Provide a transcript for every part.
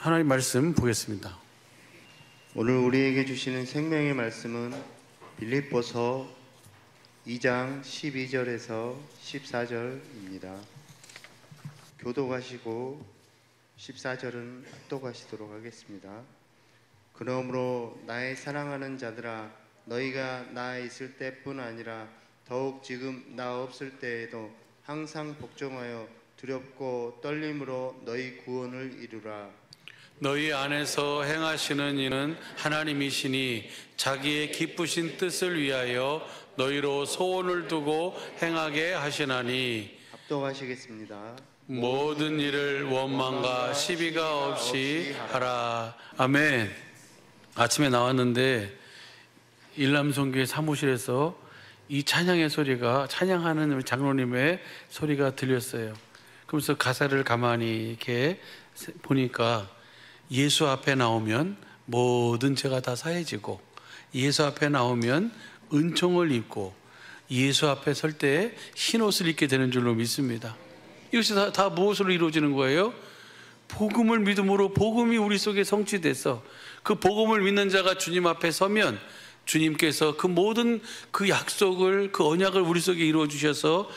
하나님 말씀 보겠습니다. 오늘 우리에게 주시는 생명의 말씀은 빌립보서 2장 12절에서 14절입니다. 교독하시고 14절은 합독하시도록 하겠습니다. 그러므로 나의 사랑하는 자들아, 너희가 나 있을 때뿐 아니라 더욱 지금 나 없을 때에도 항상 복종하여 두렵고 떨림으로 너희 구원을 이루라. 너희 안에서 행하시는 이는 하나님이시니 자기의 기쁘신 뜻을 위하여 너희로 소원을 두고 행하게 하시나니. 합독하시겠습니다. 모든 일을 원망과 시비가 없이 하라. 아멘. 아침에 나왔는데 일남성교회 사무실에서 이 찬양의 소리가, 찬양하는 우리 장로님의 소리가 들렸어요. 그러면서 가사를 가만히 이렇게 보니까 예수 앞에 나오면 모든 죄가 다 사해지고, 예수 앞에 나오면 은총을 입고, 예수 앞에 설 때 흰옷을 입게 되는 줄로 믿습니다. 이것이 다 무엇으로 이루어지는 거예요? 복음을 믿음으로 복음이 우리 속에 성취돼서 그 복음을 믿는 자가 주님 앞에 서면 주님께서 그 모든 그 약속을, 그 언약을 우리 속에 이루어 주셔서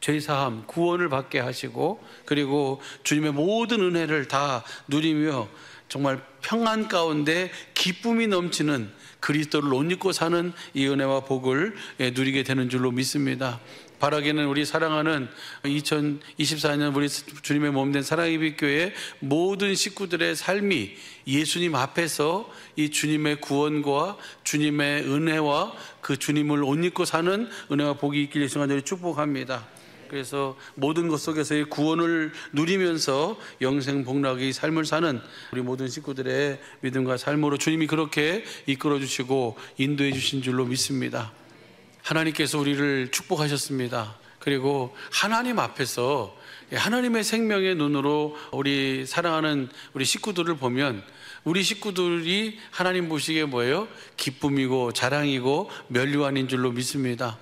죄사함, 구원을 받게 하시고, 그리고 주님의 모든 은혜를 다 누리며 정말 평안 가운데 기쁨이 넘치는 그리스도를 옷 입고 사는 이 은혜와 복을 누리게 되는 줄로 믿습니다. 바라기는 우리 사랑하는 2024년 우리 주님의 몸된 사랑의 빛교회 모든 식구들의 삶이 예수님 앞에서 이 주님의 구원과 주님의 은혜와 그 주님을 옷 입고 사는 은혜와 복이 있길 예수 간절히 축복합니다. 그래서 모든 것 속에서의 구원을 누리면서 영생 복락의 삶을 사는 우리 모든 식구들의 믿음과 삶으로 주님이 그렇게 이끌어 주시고 인도해 주신 줄로 믿습니다. 하나님께서 우리를 축복하셨습니다. 그리고 하나님 앞에서 하나님의 생명의 눈으로 우리 사랑하는 우리 식구들을 보면 우리 식구들이 하나님 보시기에 뭐예요? 기쁨이고 자랑이고 면류관인 줄로 믿습니다.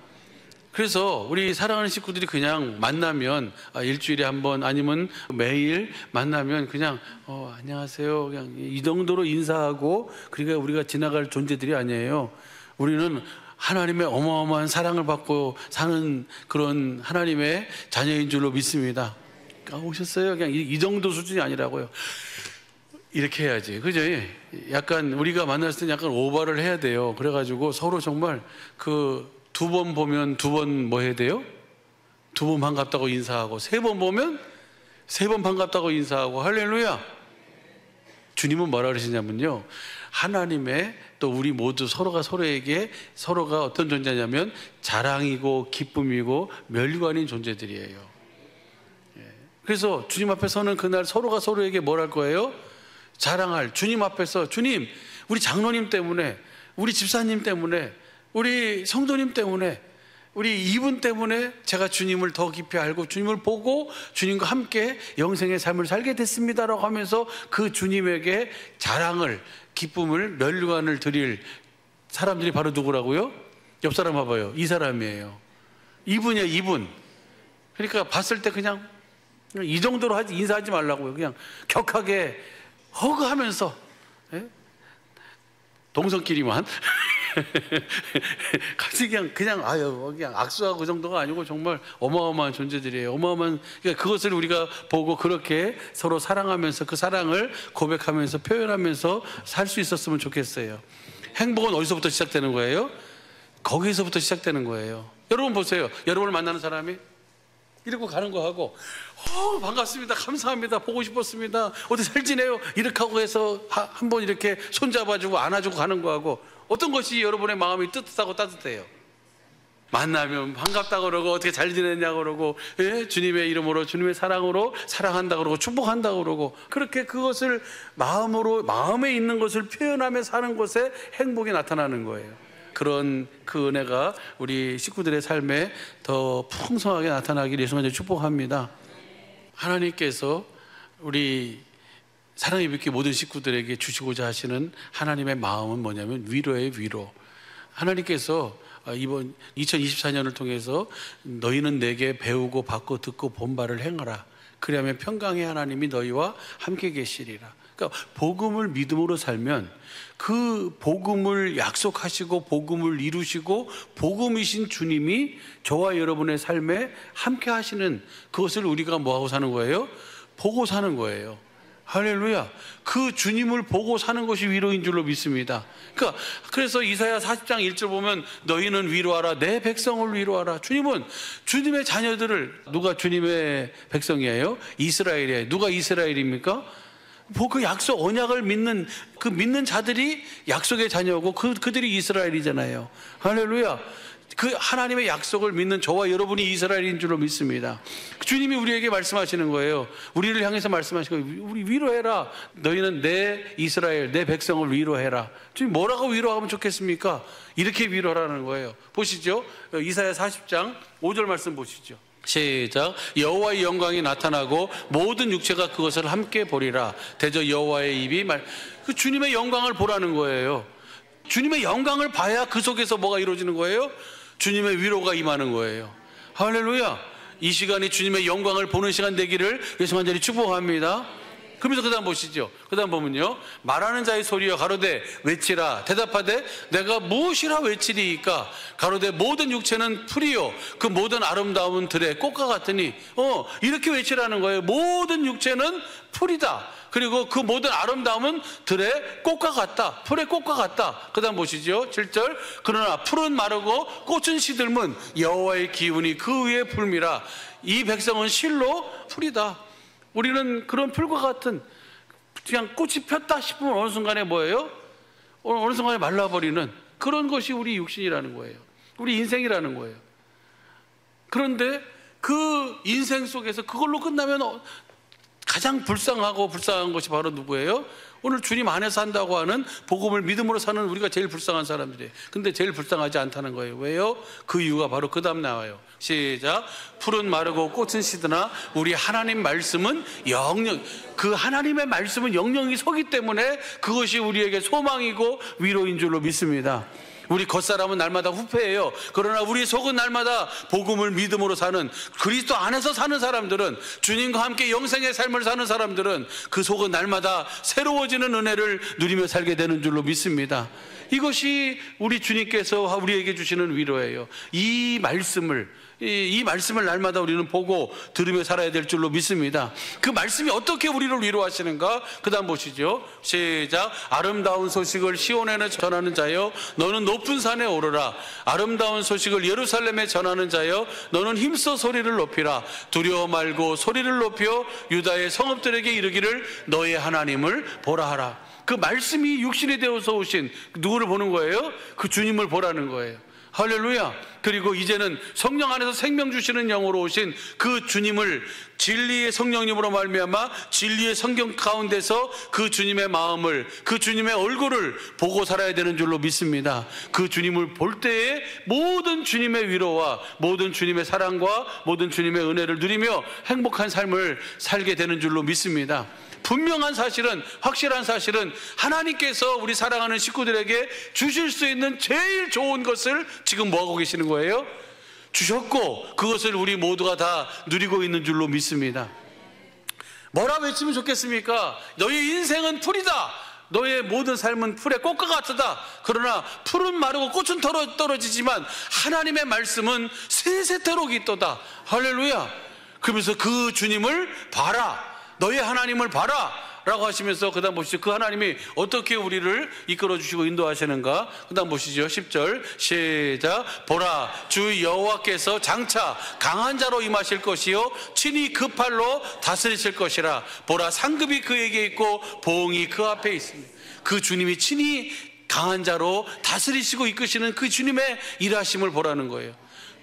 그래서 우리 사랑하는 식구들이 그냥 만나면 일주일에 한 번 아니면 매일 만나면 그냥 안녕하세요, 그냥 이 정도로 인사하고 그러니까 우리가 지나갈 존재들이 아니에요. 우리는 하나님의 어마어마한 사랑을 받고 사는 그런 하나님의 자녀인 줄로 믿습니다. 오셨어요? 그냥 이 정도 수준이 아니라고요. 이렇게 해야지, 그죠? 약간 우리가 만났을 때 약간 오버를 해야 돼요. 그래가지고 서로 정말 그 2번 보면 2번 뭐 해야 돼요? 2번 반갑다고 인사하고, 3번 보면 3번 반갑다고 인사하고. 할렐루야. 주님은 뭐라 그러시냐면요, 하나님의 또 우리 모두 서로가 서로에게 서로가 어떤 존재냐면 자랑이고 기쁨이고 면류관인 존재들이에요. 그래서 주님 앞에 서는 그날 서로가 서로에게 뭘 할 거예요? 자랑할. 주님 앞에서 주님, 우리 장로님 때문에, 우리 집사님 때문에, 우리 성도님 때문에, 우리 이분 때문에 제가 주님을 더 깊이 알고 주님을 보고 주님과 함께 영생의 삶을 살게 됐습니다라고 하면서 그 주님에게 자랑을, 기쁨을, 면류관을 드릴 사람들이 바로 누구라고요? 옆 사람 봐봐요. 이 사람이에요. 이분이에요, 이분. 그러니까 봤을 때 그냥 이 정도로 인사하지 말라고요. 그냥 격하게 허그하면서, 동성끼리만 같이 그냥 악수하고 그 정도가 아니고 정말 어마어마한 존재들이에요. 어마어마한, 그러니까 그것을 우리가 보고 그렇게 서로 사랑하면서 그 사랑을 고백하면서 표현하면서 살 수 있었으면 좋겠어요. 행복은 어디서부터 시작되는 거예요? 거기서부터 시작되는 거예요. 여러분 보세요. 여러분을 만나는 사람이 이러고 가는 거 하고 반갑습니다, 감사합니다, 보고 싶었습니다, 어디 잘 지내요, 이렇게 하고 해서 한번 이렇게 손잡아주고 안아주고 가는 거 하고, 어떤 것이 여러분의 마음이 뜨뜻하고 따뜻해요? 만나면 반갑다고 그러고 어떻게 잘 지냈냐고 그러고, 주님의 이름으로 주님의 사랑으로 사랑한다고 그러고 축복한다고 그러고, 그렇게 그것을 마음으로, 마음에 있는 것을 표현하며 사는 것에 행복이 나타나는 거예요. 그런 그 은혜가 우리 식구들의 삶에 더 풍성하게 나타나기를 예수님을 축복합니다. 하나님께서 우리 사랑의 빛의 모든 식구들에게 주시고자 하시는 하나님의 마음은 뭐냐면 위로예요, 위로. 하나님께서 이번 2024년을 통해서 너희는 내게 배우고 받고 듣고 본 바를 행하라. 그리하면 평강의 하나님이 너희와 함께 계시리라. 그러니까 복음을 믿음으로 살면 그 복음을 약속하시고 복음을 이루시고 복음이신 주님이 저와 여러분의 삶에 함께 하시는 그것을 우리가 뭐하고 사는 거예요? 보고 사는 거예요. 할렐루야. 그 주님을 보고 사는 것이 위로인 줄로 믿습니다. 그러니까 그래서 이사야 40장 1절 보면 너희는 위로하라, 내 백성을 위로하라. 주님은 주님의 자녀들을, 누가 주님의 백성이에요? 이스라엘이에요. 누가 이스라엘입니까? 그 약속 언약을 믿는 그 믿는 자들이 약속의 자녀고 그들이 이스라엘이잖아요. 할렐루야. 그 하나님의 약속을 믿는 저와 여러분이 이스라엘인 줄로 믿습니다. 주님이 우리에게 말씀하시는 거예요. 우리를 향해서 말씀하시는 거예요. 우리 위로해라. 너희는 내 이스라엘, 내 백성을 위로해라. 주님 뭐라고 위로하면 좋겠습니까? 이렇게 위로하라는 거예요. 보시죠. 이사야 40장 5절 말씀 보시죠. 시작. 여호와의 영광이 나타나고 모든 육체가 그것을 함께 보리라. 대저 여호와의 입이 그 주님의 영광을 보라는 거예요. 주님의 영광을 봐야 그 속에서 뭐가 이루어지는 거예요? 주님의 위로가 임하는 거예요. 할렐루야. 이 시간이 주님의 영광을 보는 시간 되기를 예수 간절히 축복합니다. 그러면서 그 다음 보시죠. 그 다음 보면요, 말하는 자의 소리여 가로되 외치라. 대답하되 내가 무엇이라 외치리이까. 가로되 모든 육체는 풀이요 그 모든 아름다움은 들에 꽃과 같으니. 이렇게 외치라는 거예요. 모든 육체는 풀이다. 그리고 그 모든 아름다움은 들의 꽃과 같다. 풀의 꽃과 같다. 그 다음 보시죠. 7절. 그러나 풀은 마르고 꽃은 시들면 여호와의 기운이 그 위에 불미라. 이 백성은 실로 풀이다. 우리는 그런 풀과 같은, 그냥 꽃이 폈다 싶으면 어느 순간에 뭐예요? 어느 순간에 말라버리는 그런 것이 우리 육신이라는 거예요. 우리 인생이라는 거예요. 그런데 그 인생 속에서 그걸로 끝나면 가장 불쌍한 것이 바로 누구예요? 오늘 주님 안에서 산다고 하는 복음을 믿음으로 사는 우리가 제일 불쌍한 사람들이에요. 근데 제일 불쌍하지 않다는 거예요. 왜요? 그 이유가 바로 그 다음 나와요. 시작. 풀은 마르고 꽃은 시드나 우리 하나님 말씀은 영영, 그 하나님의 말씀은 영영이 서기 때문에 그것이 우리에게 소망이고 위로인 줄로 믿습니다. 우리 겉사람은 날마다 후패예요. 그러나 우리 속은 날마다 복음을 믿음으로 사는, 그리스도 안에서 사는 사람들은, 주님과 함께 영생의 삶을 사는 사람들은 그 속은 날마다 새로워지는 은혜를 누리며 살게 되는 줄로 믿습니다. 이것이 우리 주님께서 우리에게 주시는 위로예요. 이 말씀을 날마다 우리는 보고 들으며 살아야 될 줄로 믿습니다. 그 말씀이 어떻게 우리를 위로하시는가? 그 다음 보시죠. 시작. 아름다운 소식을 시온에는 전하는 자여 너는 높은 산에 오르라. 아름다운 소식을 예루살렘에 전하는 자여 너는 힘써 소리를 높이라. 두려워 말고 소리를 높여 유다의 성읍들에게 이르기를 너의 하나님을 보라 하라. 그 말씀이 육신이 되어서 오신 누구를 보는 거예요? 그 주님을 보라는 거예요. 할렐루야. 그리고 이제는 성령 안에서 생명 주시는 영으로 오신 그 주님을 진리의 성령님으로 말미암아 진리의 성경 가운데서 그 주님의 마음을, 그 주님의 얼굴을 보고 살아야 되는 줄로 믿습니다. 그 주님을 볼 때에 모든 주님의 위로와 모든 주님의 사랑과 모든 주님의 은혜를 누리며 행복한 삶을 살게 되는 줄로 믿습니다. 분명한 사실은, 확실한 사실은 하나님께서 우리 사랑하는 식구들에게 주실 수 있는 제일 좋은 것을 지금 뭐하고 계시는 거예요? 주셨고 그것을 우리 모두가 다 누리고 있는 줄로 믿습니다. 뭐라 외치면 좋겠습니까? 너의 인생은 풀이다. 너의 모든 삶은 풀의 꽃과 같다. 그러나 풀은 마르고 꽃은 떨어지지만 하나님의 말씀은 세세토록 있도다. 할렐루야. 그러면서 그 주님을 봐라. 너의 하나님을 봐라 라고 하시면서 그 다음 보시죠. 그 하나님이 어떻게 우리를 이끌어 주시고 인도하시는가? 그 다음 보시죠. 10절 시작. 보라 주 여호와께서 장차 강한 자로 임하실 것이요 친히 그 팔로 다스리실 것이라. 보라 상급이 그에게 있고 보응이 그 앞에 있습니다. 그 주님이 친히 강한 자로 다스리시고 이끄시는 그 주님의 일하심을 보라는 거예요.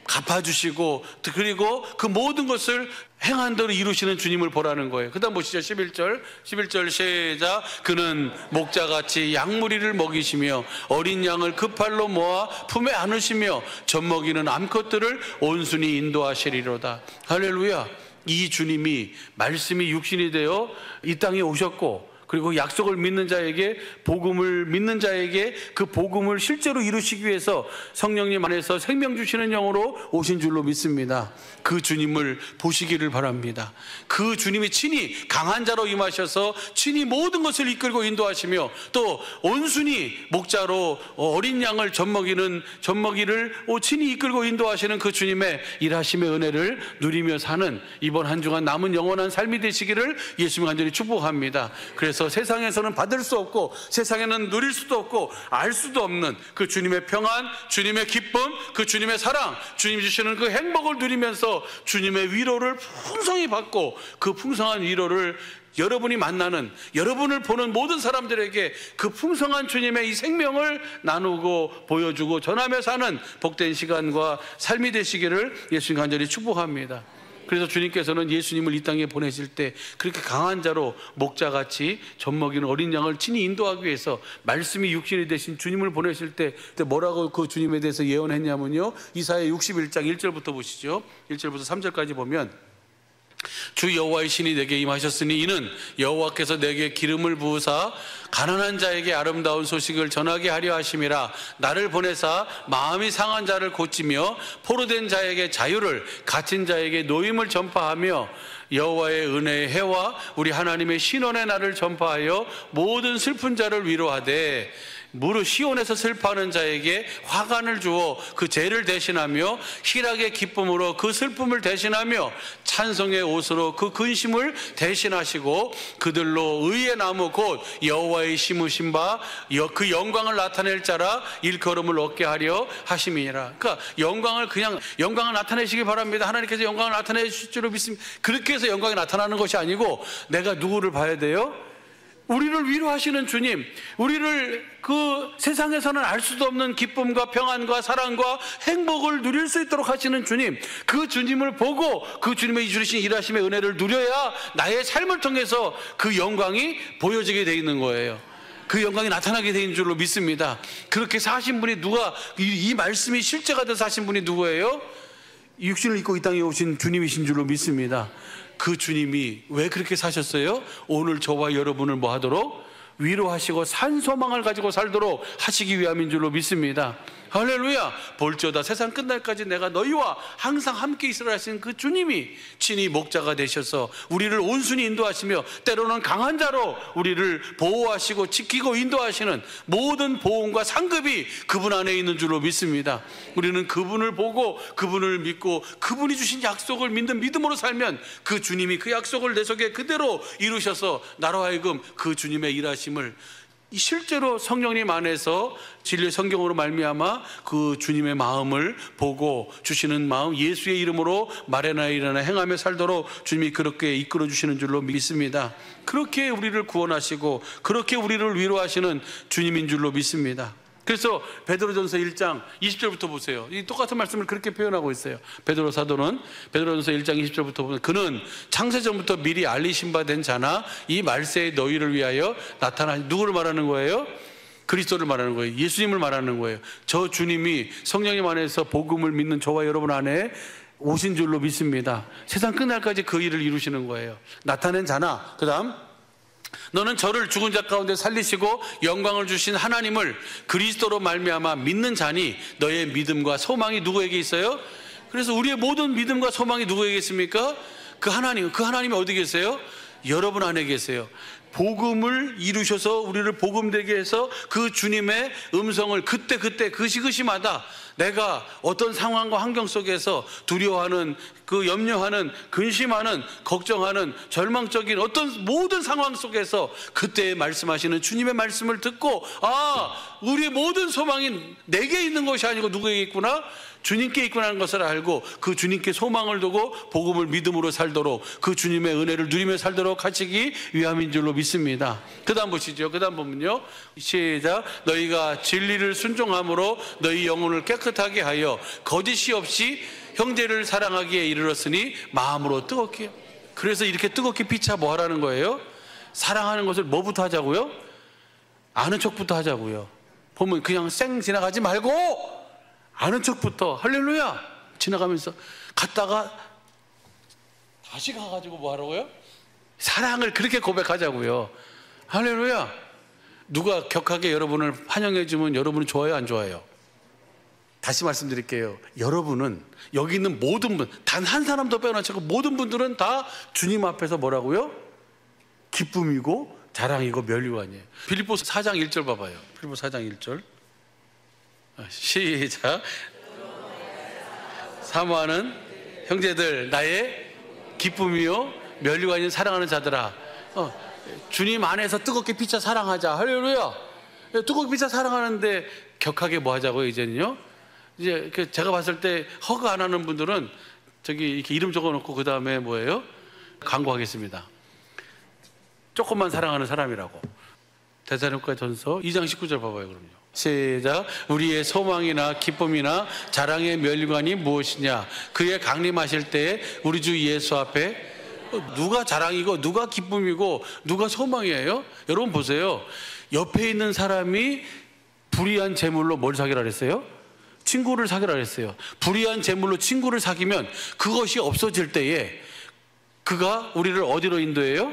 갚아주시고 그리고 그 모든 것을 행한 대로 이루시는 주님을 보라는 거예요. 그 다음 보시죠. 11절 시작. 그는 목자같이 양무리를 먹이시며 어린 양을 그 팔로 모아 품에 안으시며 젖먹이는 암컷들을 온순히 인도하시리로다. 할렐루야. 이 주님이 말씀이 육신이 되어 이 땅에 오셨고 그리고 약속을 믿는 자에게, 복음을 믿는 자에게 그 복음을 실제로 이루시기 위해서 성령님 안에서 생명 주시는 영으로 오신 줄로 믿습니다. 그 주님을 보시기를 바랍니다. 그 주님이 친히 강한 자로 임하셔서 친히 모든 것을 이끌고 인도하시며, 또 온순히 목자로 어린 양을 젖먹이를 친히 이끌고 인도하시는 그 주님의 일하심의 은혜를 누리며 사는 이번 한 주간 남은 영원한 삶이 되시기를 예수님 간절히 축복합니다. 그래서 세상에서는 받을 수 없고 세상에는 누릴 수도 없고 알 수도 없는 그 주님의 평안, 주님의 기쁨, 그 주님의 사랑, 주님 주시는 그 행복을 누리면서 주님의 위로를 풍성히 받고, 그 풍성한 위로를 여러분이 만나는, 여러분을 보는 모든 사람들에게 그 풍성한 주님의 이 생명을 나누고 보여주고 전하며 사는 복된 시간과 삶이 되시기를 예수님 간절히 축복합니다. 그래서 주님께서는 예수님을 이 땅에 보내실 때 그렇게 강한 자로 목자같이 젖먹이는 어린 양을 친히 인도하기 위해서 말씀이 육신이 되신 주님을 보내실 때 뭐라고 그 주님에 대해서 예언했냐면요, 이사야 61장 1절부터 보시죠. 1절부터 3절까지 보면, 주 여호와의 신이 내게 임하셨으니 이는 여호와께서 내게 기름을 부으사 가난한 자에게 아름다운 소식을 전하게 하려 하심이라. 나를 보내사 마음이 상한 자를 고치며 포로된 자에게 자유를, 갇힌 자에게 노임을 전파하며 여호와의 은혜의 해와 우리 하나님의 신원의 날을 전파하여 모든 슬픈 자를 위로하되, 무릇 시온에서 슬퍼하는 자에게 화관을 주어 그 죄를 대신하며 희락의 기쁨으로 그 슬픔을 대신하며 찬송의 옷으로 그 근심을 대신하시고 그들로 의의 나무 곧 여호와의 심으신 바 그 영광을 나타낼 자라 일컬음을 얻게 하려 하심이니라. 그러니까 영광을 나타내시기 바랍니다. 하나님께서 영광을 나타내 주실 줄로 믿습니다. 그렇게 해서 영광이 나타나는 것이 아니고, 내가 누구를 봐야 돼요? 우리를 위로하시는 주님, 우리를 그 세상에서는 알 수도 없는 기쁨과 평안과 사랑과 행복을 누릴 수 있도록 하시는 주님, 그 주님을 보고 그 주님의 주신 일하심의 은혜를 누려야 나의 삶을 통해서 그 영광이 보여지게 되어 있는 거예요. 그 영광이 나타나게 된 줄로 믿습니다. 그렇게 사신 분이 이 말씀이 실제가 돼서 사신 분이 누구예요? 육신을 입고 이 땅에 오신 주님이신 줄로 믿습니다. 그 주님이 왜 그렇게 사셨어요? 오늘 저와 여러분을 뭐 하도록? 위로하시고 산 소망을 가지고 살도록 하시기 위함인 줄로 믿습니다. 할렐루야. 볼지어다 세상 끝날까지 내가 너희와 항상 함께 있으라 하신 그 주님이 친히 목자가 되셔서 우리를 온순히 인도하시며 때로는 강한 자로 우리를 보호하시고 지키고 인도하시는 모든 보험과 상급이 그분 안에 있는 줄로 믿습니다. 우리는 그분을 보고 그분을 믿고 그분이 주신 약속을 믿는 믿음으로 살면 그 주님이 그 약속을 내 속에 그대로 이루셔서 나로 하여금 그 주님의 일하심을 실제로 성령님 안에서 진리의 성경으로 말미암아 그 주님의 마음을 보고 주시는 마음, 예수의 이름으로 말해나 일어나 행하며 살도록 주님이 그렇게 이끌어 주시는 줄로 믿습니다. 그렇게 우리를 구원하시고 그렇게 우리를 위로하시는 주님인 줄로 믿습니다. 그래서 베드로전서 1장 20절부터 보세요. 이 똑같은 말씀을 그렇게 표현하고 있어요. 베드로 사도는 베드로전서 1장 20절부터 보면, 그는 창세전부터 미리 알리신 바 된 자나 이 말세에 너희를 위하여 누구를 말하는 거예요? 그리스도를 말하는 거예요. 예수님을 말하는 거예요. 저 주님이 성령님 안에서 복음을 믿는 저와 여러분 안에 오신 줄로 믿습니다. 세상 끝날까지 그 일을 이루시는 거예요. 나타낸 자나, 그 다음 너는 저를 죽은 자 가운데 살리시고 영광을 주신 하나님을 그리스도로 말미암아 믿는 자니 너의 믿음과 소망이 누구에게 있어요? 그래서 우리의 모든 믿음과 소망이 누구에게 있습니까? 그 하나님이 어디 계세요? 여러분 안에 계세요. 복음을 이루셔서 우리를 복음되게 해서 그 주님의 음성을 그때 그 시마다 내가 어떤 상황과 환경 속에서 두려워하는, 그 염려하는, 근심하는, 걱정하는, 절망적인 어떤 모든 상황 속에서 그때 말씀하시는 주님의 말씀을 듣고, 우리의 모든 소망이 내게 있는 것이 아니고 누구에게 있구나? 주님께 있구나 하는 것을 알고 그 주님께 소망을 두고 복음을 믿음으로 살도록, 그 주님의 은혜를 누리며 살도록 하시기 위함인 줄로 믿습니다. 그 다음 보시죠. 그 다음 보면요, 시작. 너희가 진리를 순종함으로 너희 영혼을 깨끗하게 하여 거짓이 없이 형제를 사랑하기에 이르렀으니 마음으로 뜨겁게. 그래서 이렇게 뜨겁게 피차 뭐 하라는 거예요? 사랑하는 것을 뭐부터 하자고요? 아는 척부터 하자고요. 보면 그냥 쌩 지나가지 말고 아는 척부터, 할렐루야, 지나가면서 갔다가 다시 가가지고 뭐 하라고요? 사랑을 그렇게 고백하자고요. 할렐루야. 누가 격하게 여러분을 환영해 주면 여러분은 좋아요, 안 좋아요? 다시 말씀드릴게요. 여러분은 여기 있는 모든 분, 단 한 사람도 빼놓지 않고 모든 분들은 다 주님 앞에서 뭐라고요? 기쁨이고 자랑이고 멸류관이에요. 빌립보서 4장 1절 봐봐요. 빌립보서 4장 1절. 시작. 사모하는 형제들, 나의 기쁨이요 멸류관인 사랑하는 자들아. 주님 안에서 뜨겁게 피차 사랑하자. 할렐루야. 뜨겁게 피차 사랑하는데 격하게 뭐 하자고요? 이제는요. 이제 제가 봤을 때 허가 안 하는 분들은 저기 이렇게 이름 적어놓고 그 다음에 뭐예요? 광고하겠습니다. 조금만 사랑하는 사람이라고. 데살로니가전서 2장 19절 봐봐요. 그럼요. 시작. 우리의 소망이나 기쁨이나 자랑의 멸류관이 무엇이냐? 그의 강림하실 때에 우리 주 예수 앞에 누가 자랑이고 누가 기쁨이고 누가 소망이에요? 여러분 보세요. 옆에 있는 사람이 불의한 재물로 뭘 사기라 그랬어요? 친구를 사기라 그랬어요. 불의한 재물로 친구를 사귀면 그것이 없어질 때에 그가 우리를 어디로 인도해요?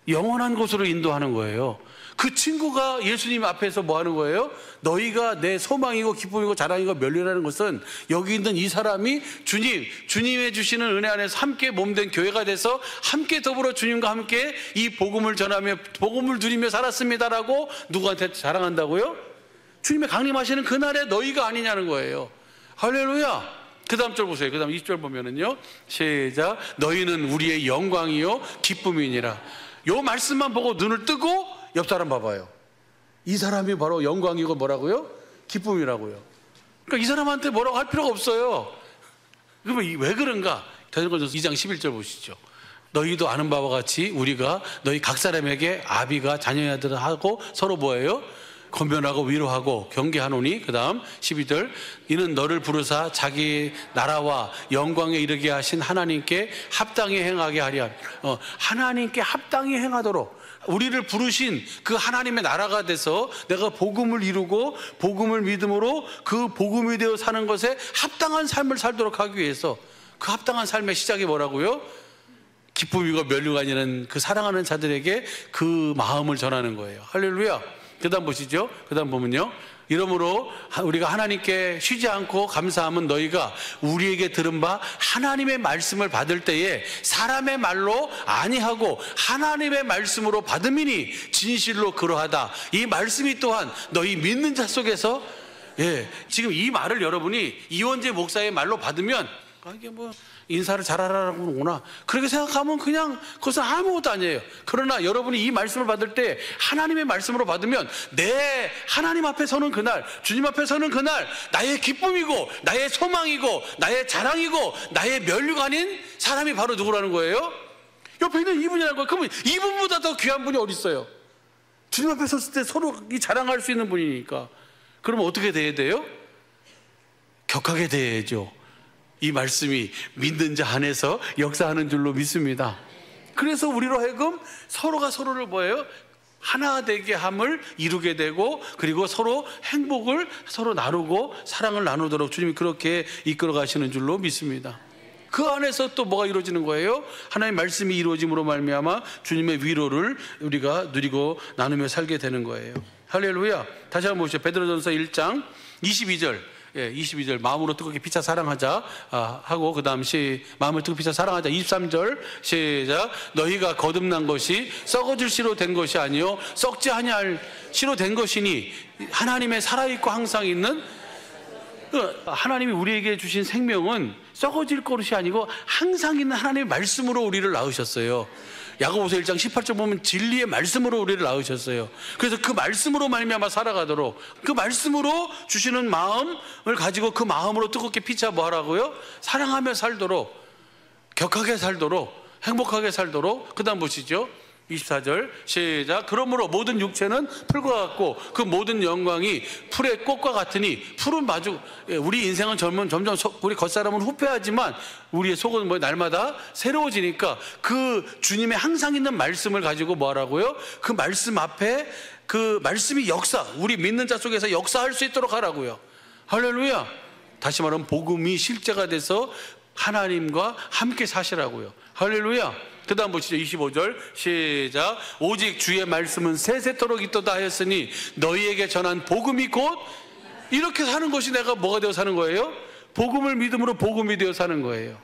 영원한 곳으로 인도하는 거예요. 그 친구가 예수님 앞에서 뭐 하는 거예요? 너희가 내 소망이고 기쁨이고 자랑이고 멸류라는 것은 여기 있는 이 사람이 주님의 주시는 은혜 안에서 함께 몸된 교회가 돼서 함께 더불어 주님과 함께 이 복음을 전하며 복음을 누리며 살았습니다라고 누구한테 자랑한다고요? 주님의 강림하시는 그날에 너희가 아니냐는 거예요. 할렐루야. 그 다음 절 보세요. 그 다음 20절 보면은요. 시작. 너희는 우리의 영광이요 기쁨이니라. 요 말씀만 보고 눈을 뜨고 옆 사람 봐봐요. 이 사람이 바로 영광이고 뭐라고요? 기쁨이라고요. 그러니까 이 사람한테 뭐라고 할 필요가 없어요. 그러면 왜 그런가? 데살로니가전서 2장 11절 보시죠. 너희도 아는 바와 같이 우리가 너희 각 사람에게 아비가 자녀야들 하고 서로 뭐예요? 권면하고 위로하고 경계하노니. 그 다음 12절. 이는 너를 부르사 자기 나라와 영광에 이르게 하신 하나님께 합당히 행하게 하랴. 하나님께 합당히 행하도록 우리를 부르신 그 하나님의 나라가 돼서 내가 복음을 이루고 복음을 믿음으로 그 복음이 되어 사는 것에 합당한 삶을 살도록 하기 위해서 그 합당한 삶의 시작이 뭐라고요? 기쁨이고 멸류관이라는 그 사랑하는 자들에게 그 마음을 전하는 거예요. 할렐루야. 그 다음 보시죠. 그 다음 보면요. 이러므로 우리가 하나님께 쉬지 않고 감사하면 너희가 우리에게 들은 바 하나님의 말씀을 받을 때에 사람의 말로 아니하고 하나님의 말씀으로 받음이니 진실로 그러하다. 이 말씀이 또한 너희 믿는 자 속에서 지금 이 말을 여러분이 이원재 목사의 말로 받으면 이게 뭐 인사를 잘하라고 오나 그렇게 생각하면 그냥 그것은 아무것도 아니에요. 그러나 여러분이 이 말씀을 받을 때 하나님의 말씀으로 받으면 내 하나님 앞에 서는 그날, 주님 앞에 서는 그날 나의 기쁨이고 나의 소망이고 나의 자랑이고 나의 멸류관인 사람이 바로 누구라는 거예요? 옆에 있는 이분이라는 거예요. 그러면 이분보다 더 귀한 분이 어디 있어요? 주님 앞에 섰을 때 서로 자랑할 수 있는 분이니까. 그러면 어떻게 돼야 돼요? 격하게 돼야죠. 이 말씀이 믿는 자 안에서 역사하는 줄로 믿습니다. 그래서 우리로 하여금 서로가 서로를 뭐예요? 하나 되게 함을 이루게 되고 그리고 서로 행복을 서로 나누고 사랑을 나누도록 주님이 그렇게 이끌어 가시는 줄로 믿습니다. 그 안에서 또 뭐가 이루어지는 거예요? 하나님의 말씀이 이루어짐으로 말미암아 주님의 위로를 우리가 누리고 나누며 살게 되는 거예요. 할렐루야. 다시 한번 보시죠. 베드로전서 1장 22절. 22절 마음으로 뜨겁게 피차 사랑하자 하고 그 다음 마음을 뜨겁게 피차 사랑하자. 23절 시작. 너희가 거듭난 것이 썩어질 씨로 된 것이 아니요 썩지 아니할 씨로 된 것이니 하나님의 살아있고 항상 있는 하나님이 우리에게 주신 생명은 썩어질 것이 아니고 항상 있는 하나님의 말씀으로 우리를 낳으셨어요. 야고보서 1장 18절 보면 진리의 말씀으로 우리를 낳으셨어요. 그래서 그 말씀으로 말미암아 살아가도록 그 말씀으로 주시는 마음을 가지고 그 마음으로 뜨겁게 피차 뭐 하라고요? 사랑하며 살도록 격하게 살도록 행복하게 살도록. 그 다음 보시죠. 24절 시작. 그러므로 모든 육체는 풀과 같고 그 모든 영광이 풀의 꽃과 같으니 풀은 마주 우리 인생은 점점 우리 겉사람은 후패하지만 우리의 속은 뭐 날마다 새로워지니까 그 주님의 항상 있는 말씀을 가지고 뭐 하라고요? 그 말씀 앞에 그 말씀이 우리 믿는 자 속에서 역사할 수 있도록 하라고요. 할렐루야. 다시 말하면 복음이 실제가 돼서 하나님과 함께 사시라고요. 할렐루야. 그 다음 보시죠. 25절 시작. 오직 주의 말씀은 세세토록 있도다 하였으니 너희에게 전한 복음이 곧, 이렇게 사는 것이 내가 뭐가 되어 사는 거예요? 복음을 믿음으로 복음이 되어 사는 거예요.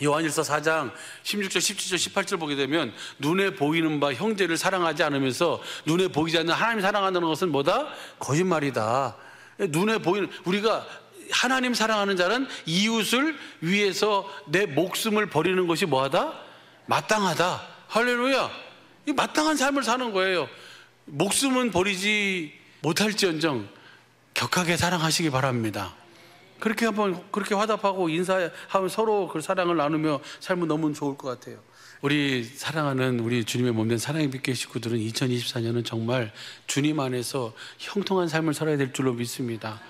요한일서 4장 16절 17절 18절 보게 되면 눈에 보이는 바 형제를 사랑하지 않으면서 눈에 보이지 않는 하나님 사랑한다는 것은 뭐다? 거짓말이다. 눈에 보이는, 우리가 하나님 사랑하는 자는 이웃을 위해서 내 목숨을 버리는 것이 뭐하다? 마땅하다. 할렐루야. 이 마땅한 삶을 사는 거예요. 목숨은 버리지 못할지언정 격하게 사랑하시기 바랍니다. 그렇게 한번 그렇게 화답하고 인사하면 서로 그 사랑을 나누며 살면 너무 좋을 것 같아요. 우리 사랑하는 우리 주님의 몸된 사랑의 빛교회 식구들은 2024년은 정말 주님 안에서 형통한 삶을 살아야 될 줄로 믿습니다.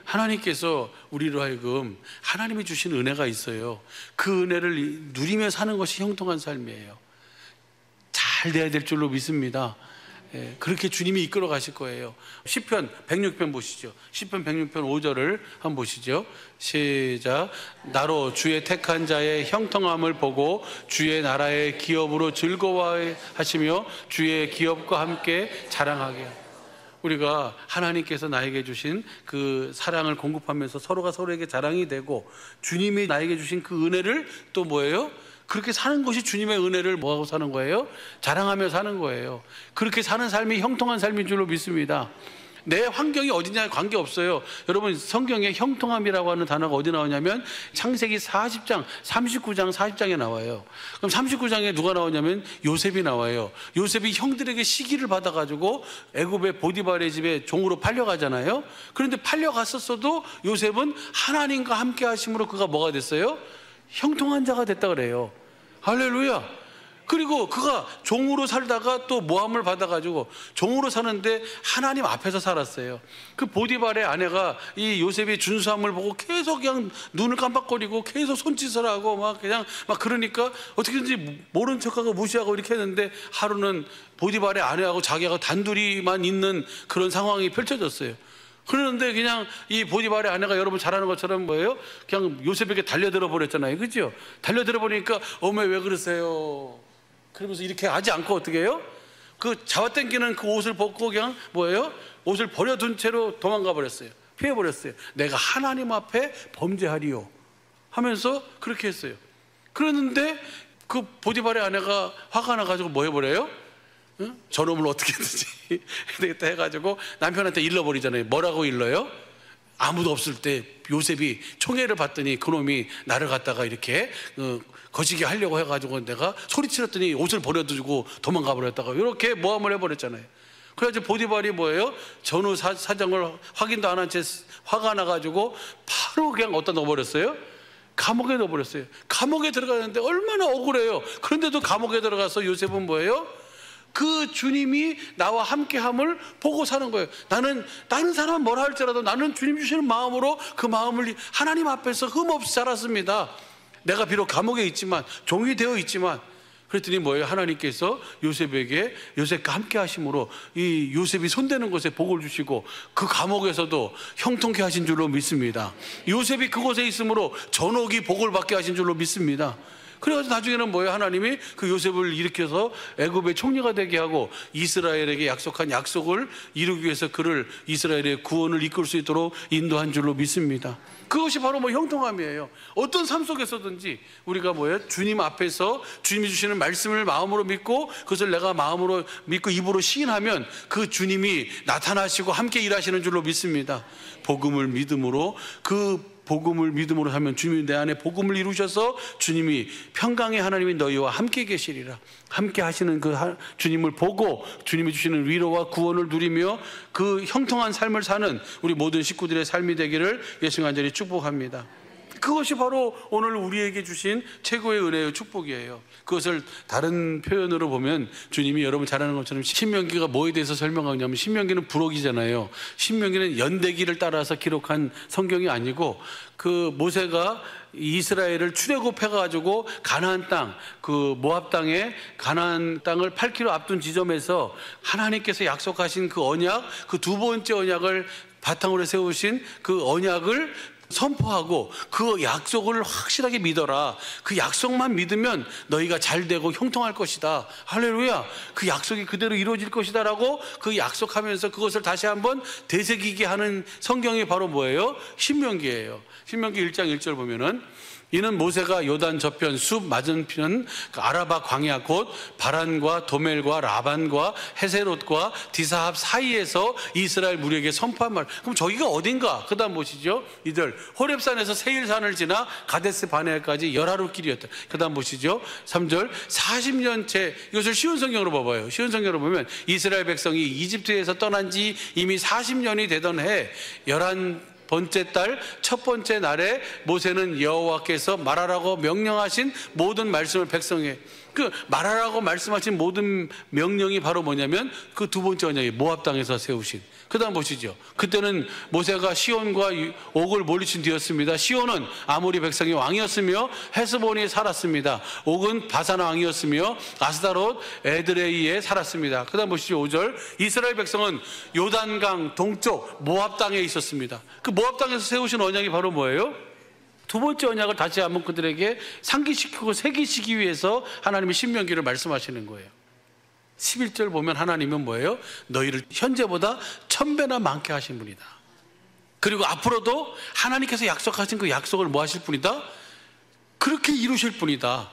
하나님께서 우리로 하여금 하나님이 주신 은혜가 있어요. 그 은혜를 누리며 사는 것이 형통한 삶이에요. 잘 돼야 될 줄로 믿습니다. 그렇게 주님이 이끌어 가실 거예요. 시편 106편 보시죠. 시편 106편 5절을 한번 보시죠. 시작. 나로 주의 택한 자의 형통함을 보고 주의 나라의 기업으로 즐거워하시며 주의 기업과 함께 자랑하게. 우리가 하나님께서 나에게 주신 그 사랑을 공급하면서 서로가 서로에게 자랑이 되고 주님이 나에게 주신 그 은혜를 또 뭐예요? 그렇게 사는 것이 주님의 은혜를 뭐하고 사는 거예요? 자랑하며 사는 거예요. 그렇게 사는 삶이 형통한 삶인 줄로 믿습니다. 내 환경이 어디냐에 관계없어요. 여러분, 성경에 형통함이라고 하는 단어가 어디 나오냐면 창세기 40장 39장 40장에 나와요. 그럼 39장에 누가 나오냐면 요셉이 나와요. 요셉이 형들에게 시기를 받아가지고 애굽의 보디발의 집에 종으로 팔려가잖아요. 그런데 팔려갔었어도 요셉은 하나님과 함께 하심으로 그가 뭐가 됐어요? 형통한 자가 됐다 그래요. 할렐루야. 그리고 그가 종으로 살다가 또 모함을 받아가지고 종으로 사는데 하나님 앞에서 살았어요. 그 보디발의 아내가 이 요셉의 준수함을 보고 계속 그냥 눈을 깜빡거리고 계속 손짓을 하고 막 그냥 막 그러니까 어떻게든지 모른 척하고 무시하고 이렇게 했는데 하루는 보디발의 아내하고 자기하고 단둘이만 있는 그런 상황이 펼쳐졌어요. 그러는데 그냥 이 보디발의 아내가 여러분 잘 아는 것처럼 뭐예요? 그냥 요셉에게 달려들어 버렸잖아요. 그죠? 달려들어 보니까 어머 왜 그러세요? 그러면서 이렇게 하지 않고 어떻게 해요? 그 잡아당기는 그 옷을 벗고 그냥 뭐예요? 옷을 버려둔 채로 도망가 버렸어요. 피해 버렸어요. 내가 하나님 앞에 범죄하리요 하면서 그렇게 했어요. 그랬는데 그 보디발의 아내가 화가 나가지고 뭐 해버려요? 응? 저놈을 어떻게든지 해야 되겠다 해가지고 남편한테 일러버리잖아요. 뭐라고 일러요? 아무도 없을 때 요셉이 총애를 받더니 그놈이 나를 갖다가 이렇게 거시기 하려고 해가지고 내가 소리치렀더니 옷을 버려두고 도망가 버렸다가 이렇게 모함을 해버렸잖아요. 그래가지고 보디발이 뭐예요? 전후 사정을 확인도 안 한 채 화가 나가지고 바로 그냥 어디다 넣어버렸어요? 감옥에 넣어버렸어요. 감옥에 들어가는데 얼마나 억울해요. 그런데도 감옥에 들어가서 요셉은 뭐예요? 그 주님이 나와 함께함을 보고 사는 거예요. 나는 다른 사람은 뭐라 할지라도 나는 주님 주시는 마음으로 그 마음을 하나님 앞에서 흠없이 살았습니다. 내가 비록 감옥에 있지만 종이 되어 있지만 그랬더니 뭐예요? 하나님께서 요셉에게 요셉과 함께 하심으로 이 요셉이 손대는 곳에 복을 주시고 그 감옥에서도 형통케 하신 줄로 믿습니다. 요셉이 그곳에 있으므로 전옥이 복을 받게 하신 줄로 믿습니다. 그래가지고 나중에는 뭐예요? 하나님이 그 요셉을 일으켜서 애굽의 총리가 되게 하고 이스라엘에게 약속한 약속을 이루기 위해서 그를 이스라엘의 구원을 이끌 수 있도록 인도한 줄로 믿습니다. 그것이 바로 뭐 형통함이에요. 어떤 삶 속에서든지 우리가 뭐예요? 주님 앞에서 주님이 주시는 말씀을 마음으로 믿고 그것을 내가 마음으로 믿고 입으로 시인하면 그 주님이 나타나시고 함께 일하시는 줄로 믿습니다. 복음을 믿음으로 복음을 믿음으로 하면 주님이 내 안에 복음을 이루셔서 주님이 평강의 하나님이 너희와 함께 계시리라. 함께 하시는 그 주님을 보고 주님이 주시는 위로와 구원을 누리며 그 형통한 삶을 사는 우리 모든 식구들의 삶이 되기를 예수님 간절히 축복합니다. 그것이 바로 오늘 우리에게 주신 최고의 은혜의 축복이에요. 그것을 다른 표현으로 보면 주님이 여러분 잘 아는 것처럼 신명기가 뭐에 대해서 설명하냐면 신명기는 부록이잖아요. 신명기는 연대기를 따라서 기록한 성경이 아니고 그 모세가 이스라엘을 출애굽해가지고 가나안 땅, 그 모압 땅에 가나안 땅을 8km 앞둔 지점에서 하나님께서 약속하신 그 언약, 그 두 번째 언약을 바탕으로 세우신 그 언약을 선포하고 그 약속을 확실하게 믿어라. 그 약속만 믿으면 너희가 잘 되고 형통할 것이다. 할렐루야. 그 약속이 그대로 이루어질 것이다 라고 그 약속하면서 그것을 다시 한번 되새기게 하는 성경이 바로 뭐예요? 신명기예요. 신명기 1장 1절 보면은 이는 모세가 요단 저편 숲 맞은편 그 아라바 광야 곧 바란과 도멜과 라반과 헤세롯과 디사합 사이에서 이스라엘 무리에게 선포한 말. 그럼 저기가 어딘가? 그 다음 보시죠. 이들 호렙산에서 세일산을 지나 가데스 바네아까지 열하루 길이었다. 그 다음 보시죠. 3절 40년째. 이것을 쉬운 성경으로 봐봐요. 쉬운 성경으로 보면 이스라엘 백성이 이집트에서 떠난 지 이미 40년이 되던 해 11번째 달 첫 번째 날에 모세는 여호와께서 말하라고 명령하신 모든 말씀을 백성에 그 말하라고 말씀하신 모든 명령이 바로 뭐냐면 그 두 번째 언약이 모압 땅에서 세우신. 그 다음 보시죠. 그때는 모세가 시온과 옥을 물리친 뒤였습니다. 시온은 아모리 백성의 왕이었으며 헤스본이 살았습니다. 옥은 바산 왕이었으며 아스다롯 에드레이에 살았습니다. 그 다음 보시죠. 5절 이스라엘 백성은 요단강 동쪽 모압 땅에 있었습니다. 그 모압 땅에서 세우신 언약이 바로 뭐예요? 두 번째 언약을 다시 한번 그들에게 상기시키고 새기시기 위해서 하나님이 신명기를 말씀하시는 거예요. 11절 보면 하나님은 뭐예요? 너희를 현재보다 1000배나 많게 하신 분이다. 그리고 앞으로도 하나님께서 약속하신 그 약속을 뭐 하실 분이다? 그렇게 이루실 분이다.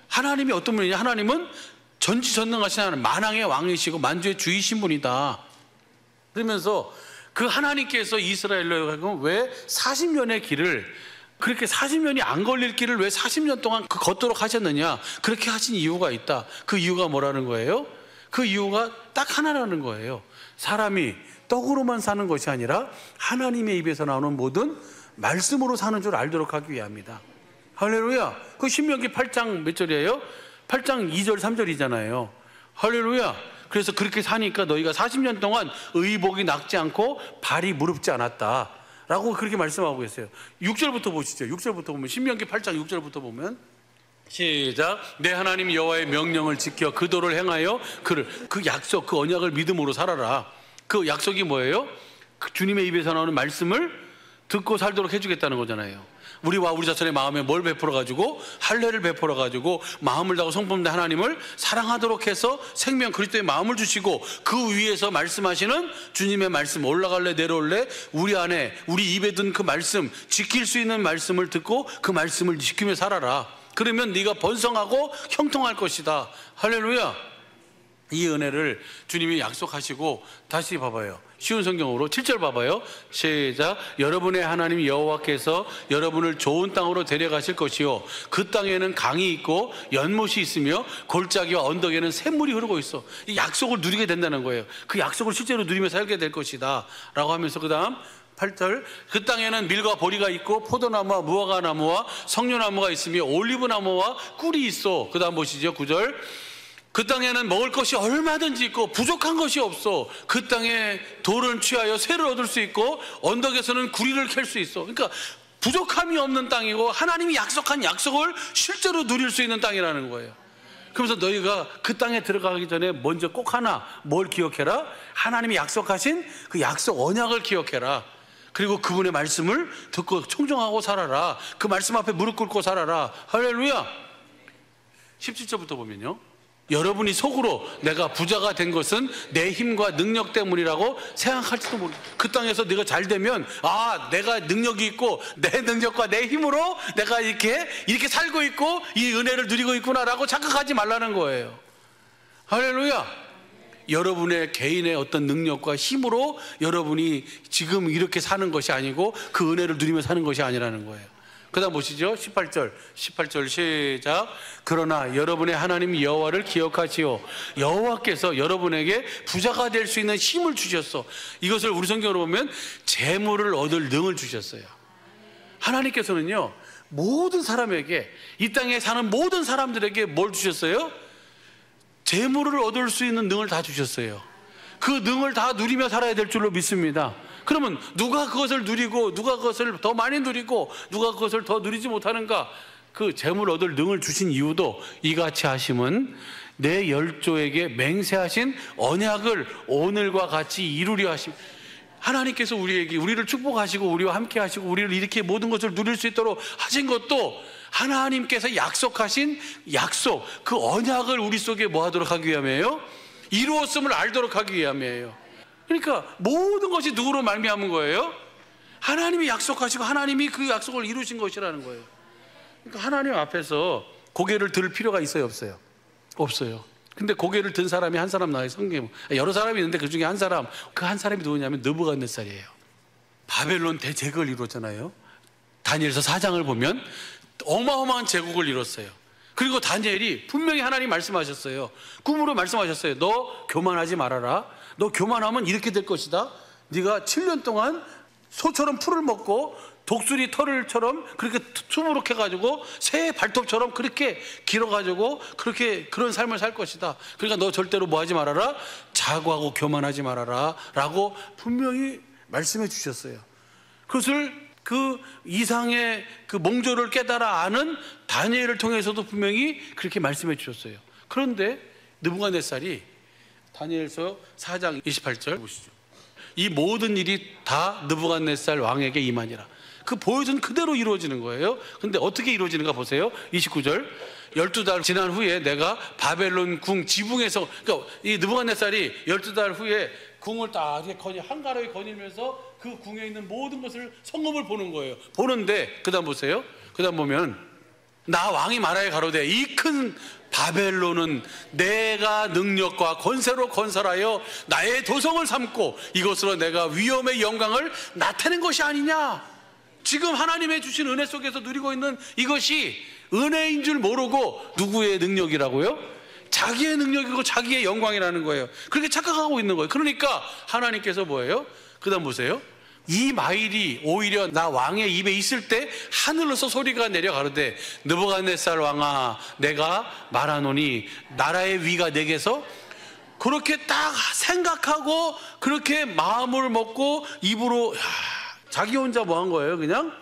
하나님이 어떤 분이냐? 하나님은 전지전능하신 하나님, 만왕의 왕이시고 만주의 주이신 분이다. 그러면서 그 하나님께서 이스라엘로 왜 40년의 길을 그렇게 40년이 안 걸릴 길을 왜 40년 동안 그 걷도록 하셨느냐? 그렇게 하신 이유가 있다. 그 이유가 뭐라는 거예요? 그 이유가 딱 하나라는 거예요. 사람이 떡으로만 사는 것이 아니라 하나님의 입에서 나오는 모든 말씀으로 사는 줄 알도록 하기 위함이다. 할렐루야. 그 신명기 8장 몇 절이에요? 8장 2절 3절이잖아요. 할렐루야. 그래서 그렇게 사니까 너희가 40년 동안 의복이 낙지 않고 발이 무릅지 않았다 라고 그렇게 말씀하고 계세요. 6절부터 보시죠. 6절부터 보면 신명기 8장 6절부터 보면 시작. 내 하나님 여호와의 명령을 지켜 그 도를 행하여 그 약속 그 언약을 믿음으로 살아라. 그 약속이 뭐예요? 그 주님의 입에서 나오는 말씀을 듣고 살도록 해주겠다는 거잖아요. 우리와 우리 자신의 마음에 뭘 베풀어가지고 할례를 베풀어가지고 마음을 다하고 성품대 하나님을 사랑하도록 해서 생명 그리스도의 마음을 주시고 그 위에서 말씀하시는 주님의 말씀 올라갈래 내려올래 우리 안에 우리 입에 든 그 말씀 지킬 수 있는 말씀을 듣고 그 말씀을 지키며 살아라. 그러면 네가 번성하고 형통할 것이다. 할렐루야. 이 은혜를 주님이 약속하시고 다시 봐봐요. 쉬운 성경으로 7절 봐봐요. 시작. 여러분의 하나님 여호와께서 여러분을 좋은 땅으로 데려가실 것이요 그 땅에는 강이 있고 연못이 있으며 골짜기와 언덕에는 샘물이 흐르고 있어. 이 약속을 누리게 된다는 거예요. 그 약속을 실제로 누리며 살게 될 것이다 라고 하면서 그 다음 8절 그 땅에는 밀과 보리가 있고 포도나무와 무화과나무와 석류나무가 있으며 올리브나무와 꿀이 있어. 그 다음 보시죠. 9절 그 땅에는 먹을 것이 얼마든지 있고 부족한 것이 없어. 그 땅에 돌을 취하여 쇠를 얻을 수 있고 언덕에서는 구리를 캘 수 있어. 그러니까 부족함이 없는 땅이고 하나님이 약속한 약속을 실제로 누릴 수 있는 땅이라는 거예요. 그러면서 너희가 그 땅에 들어가기 전에 먼저 꼭 하나 뭘 기억해라? 하나님이 약속하신 그 약속 언약을 기억해라. 그리고 그분의 말씀을 듣고 청종하고 살아라. 그 말씀 앞에 무릎 꿇고 살아라. 할렐루야. 17절부터 보면요 여러분이 속으로 내가 부자가 된 것은 내 힘과 능력 때문이라고 생각할지도 모르. 그 땅에서 네가 잘 되면 내가 능력이 있고 내 능력과 내 힘으로 내가 이렇게 살고 있고 이 은혜를 누리고 있구나라고 착각하지 말라는 거예요. 할렐루야. 여러분의 개인의 어떤 능력과 힘으로 여러분이 지금 이렇게 사는 것이 아니고 그 은혜를 누리며 사는 것이 아니라는 거예요. 그 다음 보시죠. 18절 시작. 그러나 여러분의 하나님 여호와를 기억하시오. 여호와께서 여러분에게 부자가 될 수 있는 힘을 주셨어. 이것을 우리 성경으로 보면 재물을 얻을 능을 주셨어요. 하나님께서는요 모든 사람에게 이 땅에 사는 모든 사람들에게 뭘 주셨어요? 재물을 얻을 수 있는 능을 다 주셨어요. 그 능을 다 누리며 살아야 될 줄로 믿습니다. 그러면 누가 그것을 누리고 누가 그것을 더 많이 누리고 누가 그것을 더 누리지 못하는가? 그 재물 얻을 능을 주신 이유도 이같이 하심은 내 열조에게 맹세하신 언약을 오늘과 같이 이루려 하심. 하나님께서 우리를 축복하시고 우리와 함께 하시고 우리를 이렇게 모든 것을 누릴 수 있도록 하신 것도 하나님께서 약속하신 약속, 그 언약을 우리 속에 뭐 하도록 하기 위함이에요? 이루었음을 알도록 하기 위함이에요. 그러니까 모든 것이 누구로 말미암은 거예요? 하나님이 약속하시고 하나님이 그 약속을 이루신 것이라는 거예요. 그러니까 하나님 앞에서 고개를 들 필요가 있어요, 없어요? 없어요. 근데 고개를 든 사람이 한 사람 나와요. 성경 여러 사람이 있는데 그 중에 한 사람, 그 한 사람이 누구냐면 느부갓네살이에요. 바벨론 대제국을 이뤘잖아요. 다니엘서 4장을 보면 어마어마한 제국을 이뤘어요. 그리고 다니엘이 분명히 하나님 말씀하셨어요. 꿈으로 말씀하셨어요. 너 교만하지 말아라. 너 교만하면 이렇게 될 것이다. 네가 7년 동안 소처럼 풀을 먹고 독수리 털을처럼 그렇게 투무룩해가지고 새의 발톱처럼 그렇게 길어가지고 그런 삶을 살 것이다. 그러니까 너 절대로 뭐 하지 말아라? 자고하고 교만하지 말아라 라고 분명히 말씀해 주셨어요. 그것을 그 이상의 그 몽조를 깨달아 아는 다니엘을 통해서도 분명히 그렇게 말씀해 주셨어요. 그런데 느부갓네살이 다니엘서 4장 28절 보시죠. 이 모든 일이 다 느부갓네살 왕에게 임하니라. 그 보여준 그대로 이루어지는 거예요. 근데 어떻게 이루어지는가 보세요. 29절 12달 지난 후에 내가 바벨론 궁 지붕에서, 그러니까 이 느부갓네살이 12달 후에 궁을 딱 이렇게 한가로이 거닐면서 그 궁에 있는 모든 것을 성읍을 보는 거예요. 보는데 그 다음 보세요. 그 다음 보면 나 왕이 말하여 가로되 이 큰 바벨론은 내가 능력과 권세로 건설하여 나의 도성을 삼고 이것으로 내가 위엄의 영광을 나타낸 것이 아니냐. 지금 하나님의 주신 은혜 속에서 누리고 있는 이것이 은혜인 줄 모르고 누구의 능력이라고요? 자기의 능력이고 자기의 영광이라는 거예요. 그렇게 착각하고 있는 거예요. 그러니까 하나님께서 뭐예요? 그 다음 보세요. 이 마일이 오히려 나 왕의 입에 있을 때 하늘로서 소리가 내려 가로되 느부갓네살 왕아 내가 말하노니 나라의 위가 내게서, 그렇게 딱 생각하고 그렇게 마음을 먹고 입으로 자기 혼자 뭐 한 거예요? 그냥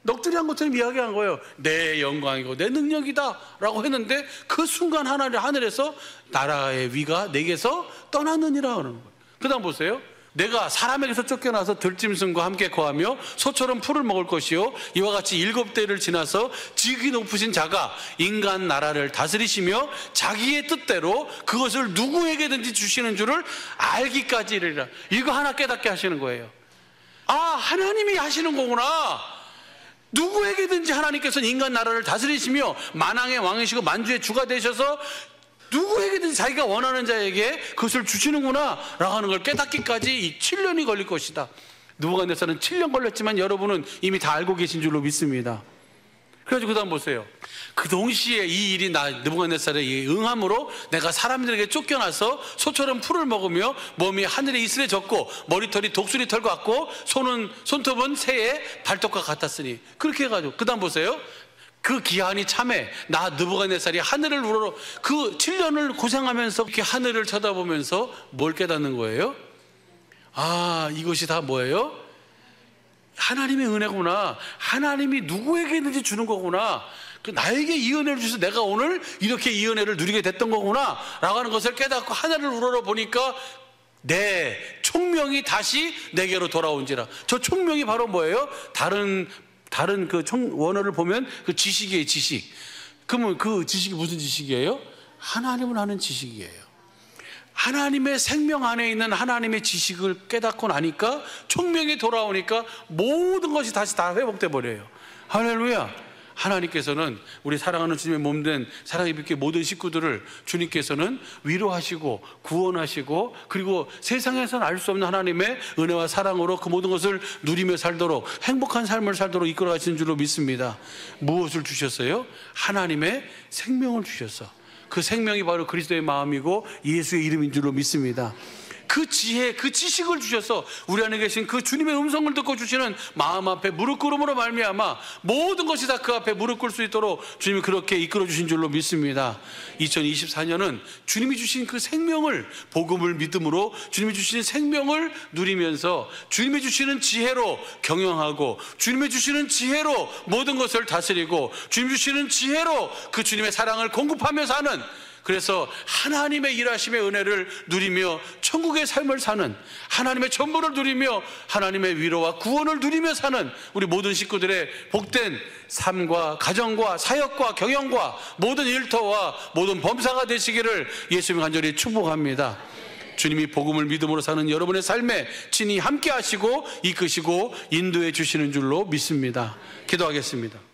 넋두리 한 것처럼 이야기한 거예요. 내 영광이고 내 능력이다 라고 했는데 그 순간 하늘에서 나라의 위가 내게서 떠났느니라 하는 거예요. 그 다음 보세요. 내가 사람에게서 쫓겨나서 들짐승과 함께 거하며 소처럼 풀을 먹을 것이요 이와 같이 7대를 지나서 지극히 높으신 자가 인간 나라를 다스리시며 자기의 뜻대로 그것을 누구에게든지 주시는 줄을 알기까지 이르리라. 이거 하나 깨닫게 하시는 거예요. 아, 하나님이 하시는 거구나. 누구에게든지 하나님께서는 인간 나라를 다스리시며 만왕의 왕이시고 만주의 주가 되셔서 누구에게든지 자기가 원하는 자에게 그것을 주시는구나 라고 하는 걸 깨닫기까지 이 7년이 걸릴 것이다. 느부갓네살은 7년 걸렸지만 여러분은 이미 다 알고 계신 줄로 믿습니다. 그래가지고 그 다음 보세요. 그 동시에 이 일이 느부갓네살의 응함으로 내가 사람들에게 쫓겨나서 소처럼 풀을 먹으며 몸이 하늘에 이슬에 젖고 머리털이 독수리 털 같고 손톱은 새의 발톱과 같았으니, 그렇게 해가지고 그 다음 보세요. 그 기한이 참해 나 느부갓네살이 하늘을 우러러 그 7년을 고생하면서 이렇게 하늘을 쳐다보면서 뭘 깨닫는 거예요? 아, 이것이 다 뭐예요? 하나님의 은혜구나. 하나님이 누구에게든지 주는 거구나. 나에게 이 은혜를 주셔서 내가 오늘 이렇게 이 은혜를 누리게 됐던 거구나 라고 하는 것을 깨닫고 하늘을 우러러 보니까 내 총명이 다시 내게로 돌아온지라. 저 총명이 바로 뭐예요? 다른 그 원어를 보면 그 지식이에요. 지식. 그러면 그 지식이 무슨 지식이에요? 하나님을 아는 지식이에요. 하나님의 생명 안에 있는 하나님의 지식을 깨닫고 나니까 총명이 돌아오니까 모든 것이 다시 다 회복돼 버려요. 할렐루야. 하나님께서는 우리 사랑하는 주님의 몸된 사랑의 빛의 모든 식구들을 주님께서는 위로하시고 구원하시고 그리고 세상에서는 알 수 없는 하나님의 은혜와 사랑으로 그 모든 것을 누리며 살도록 행복한 삶을 살도록 이끌어 가시는 줄로 믿습니다. 무엇을 주셨어요? 하나님의 생명을 주셨어. 그 생명이 바로 그리스도의 마음이고 예수의 이름인 줄로 믿습니다. 그 지혜, 그 지식을 주셔서 우리 안에 계신 그 주님의 음성을 듣고 주시는 마음 앞에 무릎 꿇음으로 말미암아 모든 것이 다 그 앞에 무릎 꿇을 수 있도록 주님이 그렇게 이끌어 주신 줄로 믿습니다. 2024년은 주님이 주신 그 생명을, 복음을 믿음으로 주님이 주신 생명을 누리면서 주님이 주시는 지혜로 경영하고 주님이 주시는 지혜로 모든 것을 다스리고 주님이 주시는 지혜로 그 주님의 사랑을 공급하며 사는 그래서 하나님의 일하심의 은혜를 누리며 천국의 삶을 사는, 하나님의 전부를 누리며 하나님의 위로와 구원을 누리며 사는 우리 모든 식구들의 복된 삶과 가정과 사역과 경영과 모든 일터와 모든 범사가 되시기를 예수님 간절히 축복합니다. 주님이 복음을 믿음으로 사는 여러분의 삶에 친히 함께 하시고 이끄시고 인도해 주시는 줄로 믿습니다. 기도하겠습니다.